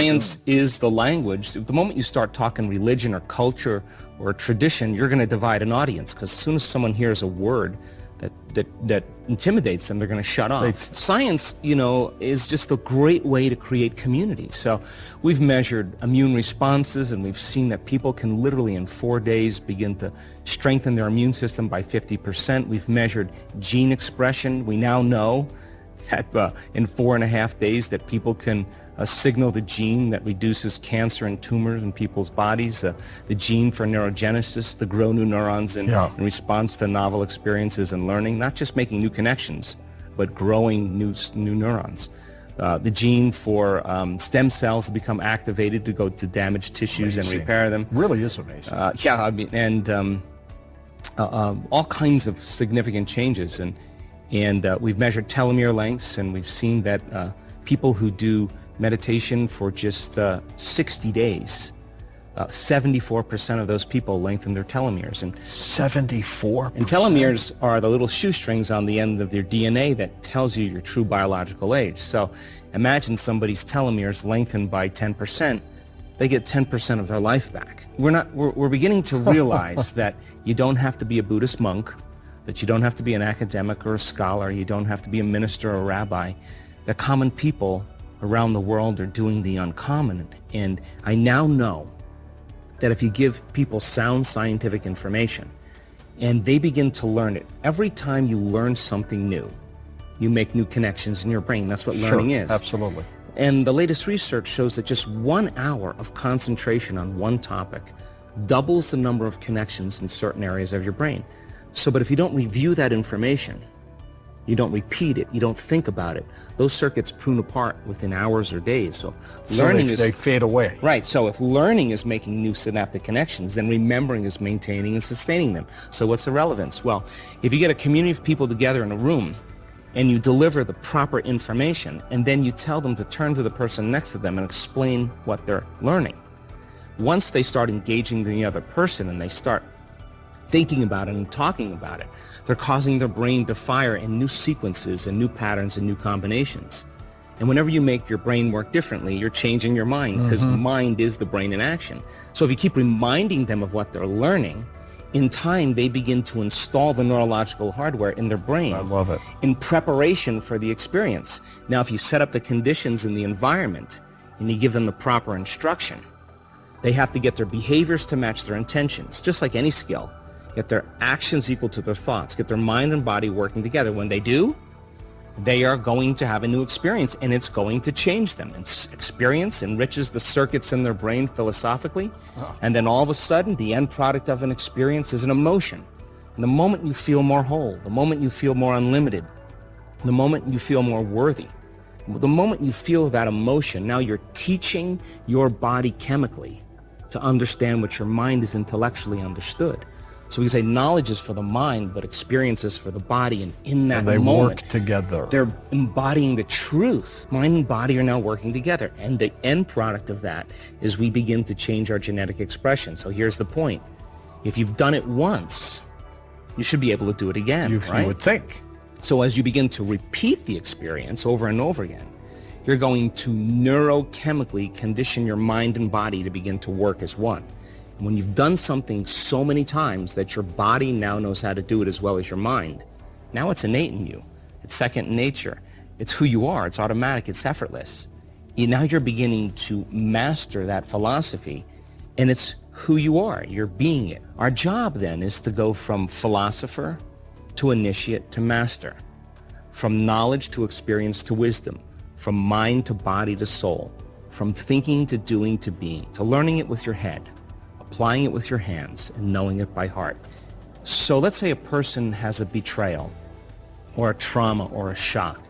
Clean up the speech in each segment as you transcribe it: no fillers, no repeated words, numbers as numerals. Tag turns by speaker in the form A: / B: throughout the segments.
A: Science is the language. The moment you start talking religion or culture or tradition, you're going to divide an audience, because as soon as someone hears a word that intimidates them, they're going to shut off. Science, is just a great way to create community. So we've measured immune responses, and we've seen that people can literally in 4 days begin to strengthen their immune system by 50%. We've measured gene expression. We now know that in 4.5 days that people can signal the gene that reduces cancer and tumors in people's bodies, the gene for neurogenesis, to grow new neurons in response to novel experiences and learning, not just making new connections, but growing new neurons. The gene for stem cells to become activated to go to damaged tissues and repair them.
B: Really is amazing.
A: All kinds of significant changes. And we've measured telomere lengths, and we've seen that people who do meditation for just 60 days, 74% of those people lengthen their telomeres. And
B: 74%?
A: And telomeres are the little shoestrings on the end of their DNA that tells you your true biological age. So imagine somebody's telomeres lengthened by 10%. They get 10% of their life back. We're beginning to realize that you don't have to be a Buddhist monk, that you don't have to be an academic or a scholar, you don't have to be a minister or a rabbi. The common people around the world are doing the uncommon. And I now know that if you give people sound scientific information and they begin to learn it, every time you learn something new, you make new connections in your brain. That's what learning is.
B: Absolutely.
A: And the latest research shows that just 1 hour of concentration on one topic doubles the number of connections in certain areas of your brain. But if you don't review that information, you don't repeat it, you don't think about it, those circuits prune apart within hours or days. So
B: they fade away.
A: Right. So if learning is making new synaptic connections, then remembering is maintaining and sustaining them. So what's the relevance? Well, if you get a community of people together in a room and you deliver the proper information, and then you tell them to turn to the person next to them and explain what they're learning, once they start engaging the other person and they start thinking about it and talking about it, they're causing their brain to fire in new sequences and new patterns and new combinations. And whenever you make your brain work differently, you're changing your mind, because mind is the brain in action. So if you keep reminding them of what they're learning, in time they begin to install the neurological hardware in their brain.
B: I love it.
A: In preparation for the experience. Now, if you set up the conditions in the environment and you give them the proper instruction, they have to get their behaviors to match their intentions, just like any skill. Get their actions equal to their thoughts, get their mind and body working together. When they do, they are going to have a new experience, and it's going to change them. And experience enriches the circuits in their brain philosophically, and then all of a sudden, the end product of an experience is an emotion. And the moment you feel more whole, the moment you feel more unlimited, the moment you feel more worthy, the moment you feel that emotion, now you're teaching your body chemically to understand what your mind is intellectually understood. So we say knowledge is for the mind, but experience is for the body. And in that
B: moment,
A: they
B: work together.
A: They're embodying the truth. Mind and body are now working together. And the end product of that is we begin to change our genetic expression. So here's the point. If you've done it once, you should be able to do it again, right?
B: You would think.
A: So as you begin to repeat the experience over and over again, you're going to neurochemically condition your mind and body to begin to work as one. When you've done something so many times that your body now knows how to do it as well as your mind, now it's innate in you. It's second nature. It's who you are. It's automatic. It's effortless. Now you're beginning to master that philosophy, and it's who you are. You're being it. Our job then is to go from philosopher to initiate to master, from knowledge to experience to wisdom, from mind to body to soul, from thinking to doing to being, to learning it with your head, applying it with your hands, and knowing it by heart. So let's say a person has a betrayal or a trauma or a shock.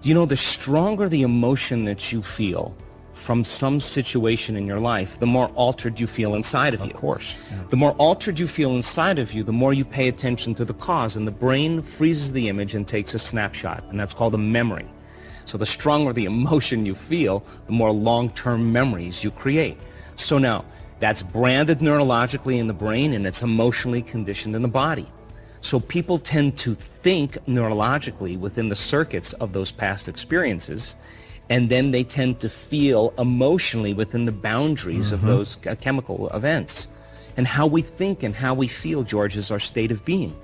A: Do you know, the stronger the emotion that you feel from some situation in your life, the more altered you feel inside of you.
B: Of course. Yeah.
A: The more altered you feel inside of you, the more you pay attention to the cause, and the brain freezes the image and takes a snapshot, and that's called a memory. So the stronger the emotion you feel, the more long-term memories you create. So now, that's branded neurologically in the brain, and it's emotionally conditioned in the body. So people tend to think neurologically within the circuits of those past experiences, And then they tend to feel emotionally within the boundaries of those chemical events. And how we think and how we feel, George, is our state of being.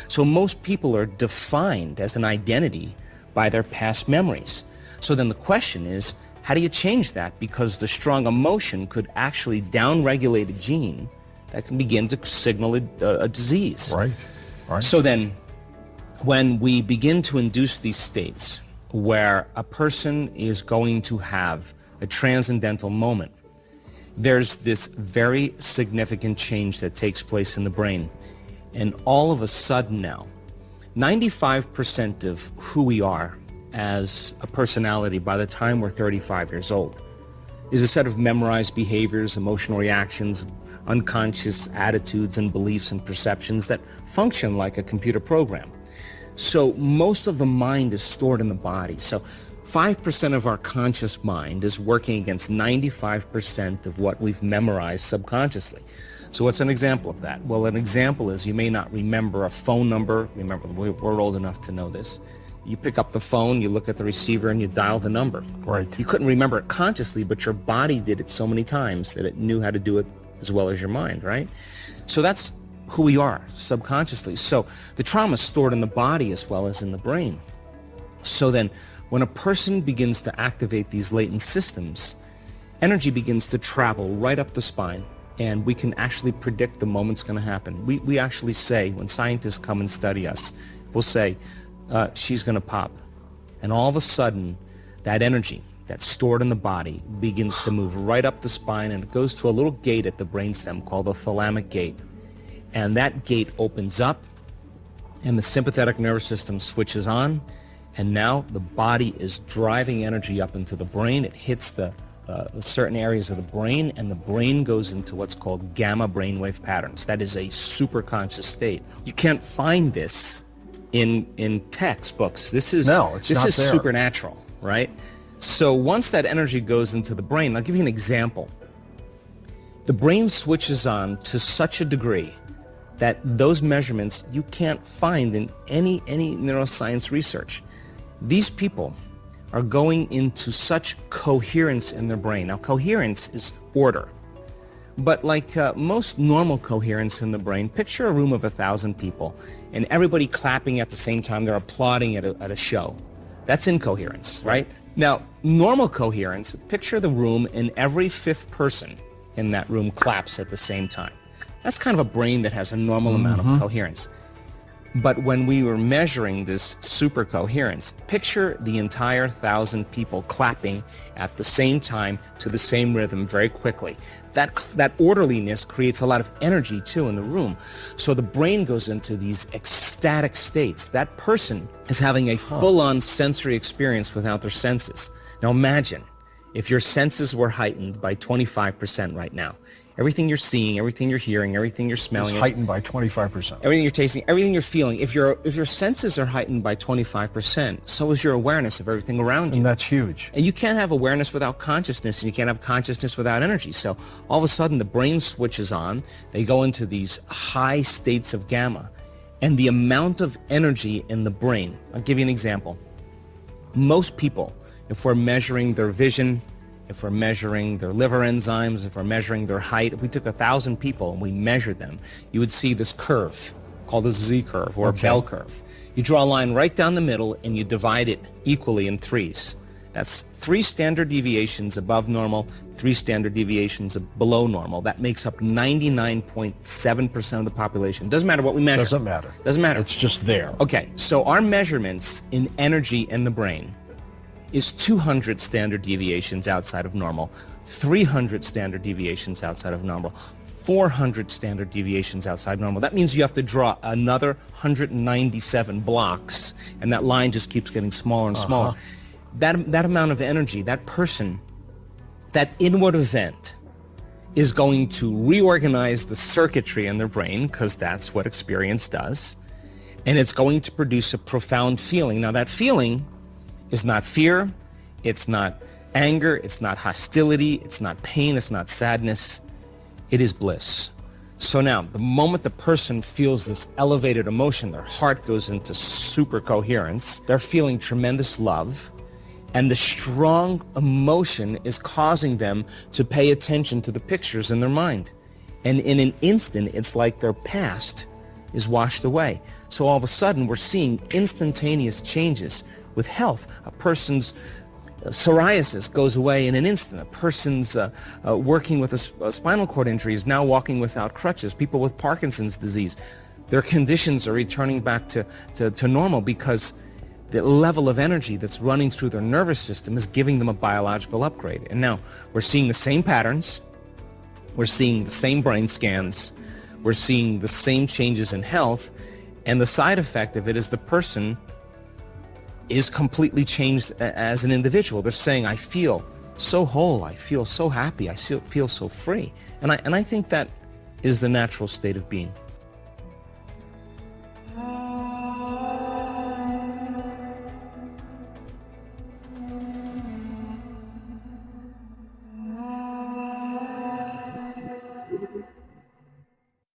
A: So most people are defined as an identity by their past memories. So then the question is, how do you change that? Because the strong emotion could actually downregulate a gene that can begin to signal a disease.
B: Right.
A: So then when we begin to induce these states where a person is going to have a transcendental moment, there's this very significant change that takes place in the brain. And all of a sudden now, 95% of who we are as a personality by the time we're 35 years old is a set of memorized behaviors, emotional reactions, unconscious attitudes and beliefs and perceptions that function like a computer program. So most of the mind is stored in the body. So 5% of our conscious mind is working against 95% of what we've memorized subconsciously. So what's an example of that? Well, an example is you may not remember a phone number. Remember, we're old enough to know this. You pick up the phone, you look at the receiver, and you dial the number.
B: Right.
A: You couldn't remember it consciously, but your body did it so many times that it knew how to do it as well as your mind, right? So that's who we are subconsciously. So the trauma is stored in the body as well as in the brain. So then when a person begins to activate these latent systems, energy begins to travel right up the spine, and we can actually predict the moment's going to happen. We actually say, when scientists come and study us, we'll say, she's going to pop. And all of a sudden, that energy that's stored in the body begins to move right up the spine, and it goes to a little gate at the brainstem called the thalamic gate. And that gate opens up, and the sympathetic nervous system switches on, and now the body is driving energy up into the brain. It hits the certain areas of the brain, and the brain goes into what's called gamma brainwave patterns. That is a superconscious state. You can't find this in textbooks. This is supernatural, right? So once that energy goes into the brain, I'll give you an example. The brain switches on to such a degree that those measurements you can't find in any neuroscience research. These people are going into such coherence in their brain. Now, coherence is order. But like most normal coherence in the brain, picture a room of 1,000 people and everybody clapping at the same time. They're applauding at a show. That's incoherence, right? Now, normal coherence, picture the room and every fifth person in that room claps at the same time. That's kind of a brain that has a normal amount of coherence. But when we were measuring this super coherence, picture the entire 1,000 people clapping at the same time to the same rhythm very quickly. That orderliness creates a lot of energy too in the room. So the brain goes into these ecstatic states. That person is having a full-on sensory experience without their senses. Now imagine if your senses were heightened by 25% right now. Everything you're seeing, everything you're hearing, everything you're smelling.
B: It's heightened by 25%.
A: Everything you're tasting, everything you're feeling. If your senses are heightened by 25%, so is your awareness of everything around you.
B: And that's huge.
A: And you can't have awareness without consciousness, and you can't have consciousness without energy. So all of a sudden the brain switches on. They go into these high states of gamma. And the amount of energy in the brain, I'll give you an example. Most people, if we're measuring their vision, if we're measuring their liver enzymes, if we're measuring their height, if we took 1,000 people and we measured them, you would see this curve called a Z-curve or a bell curve. You draw a line right down the middle and you divide it equally in threes. That's 3 standard deviations above normal, 3 standard deviations below normal. That makes up 99.7% of the population. Doesn't matter what we measure.
B: Doesn't matter.
A: Doesn't matter.
B: It's just there.
A: Okay, so our measurements in energy in the brain is 200 standard deviations outside of normal, 300 standard deviations outside of normal, 400 standard deviations outside normal. That means you have to draw another 197 blocks, and that line just keeps getting smaller and smaller. That amount of energy, that person, that inward event is going to reorganize the circuitry in their brain, because that's what experience does, and it's going to produce a profound feeling. Now, that feeling is not fear, it's not anger, it's not hostility, it's not pain, it's not sadness, it is bliss. So now, the moment the person feels this elevated emotion, their heart goes into super coherence, they're feeling tremendous love, And the strong emotion is causing them to pay attention to the pictures in their mind. And in an instant, it's like their past is washed away. So all of a sudden, we're seeing instantaneous changes with health. A person's psoriasis goes away in an instant. A person's working with a spinal cord injury is now walking without crutches. People with Parkinson's disease, their conditions are returning back to normal because the level of energy that's running through their nervous system is giving them a biological upgrade. And now we're seeing the same patterns. We're seeing the same brain scans. We're seeing the same changes in health. And the side effect of it is the person is completely changed as an individual. They're saying, I feel so whole. I feel so happy. I feel so free. And I think that is the natural state of being.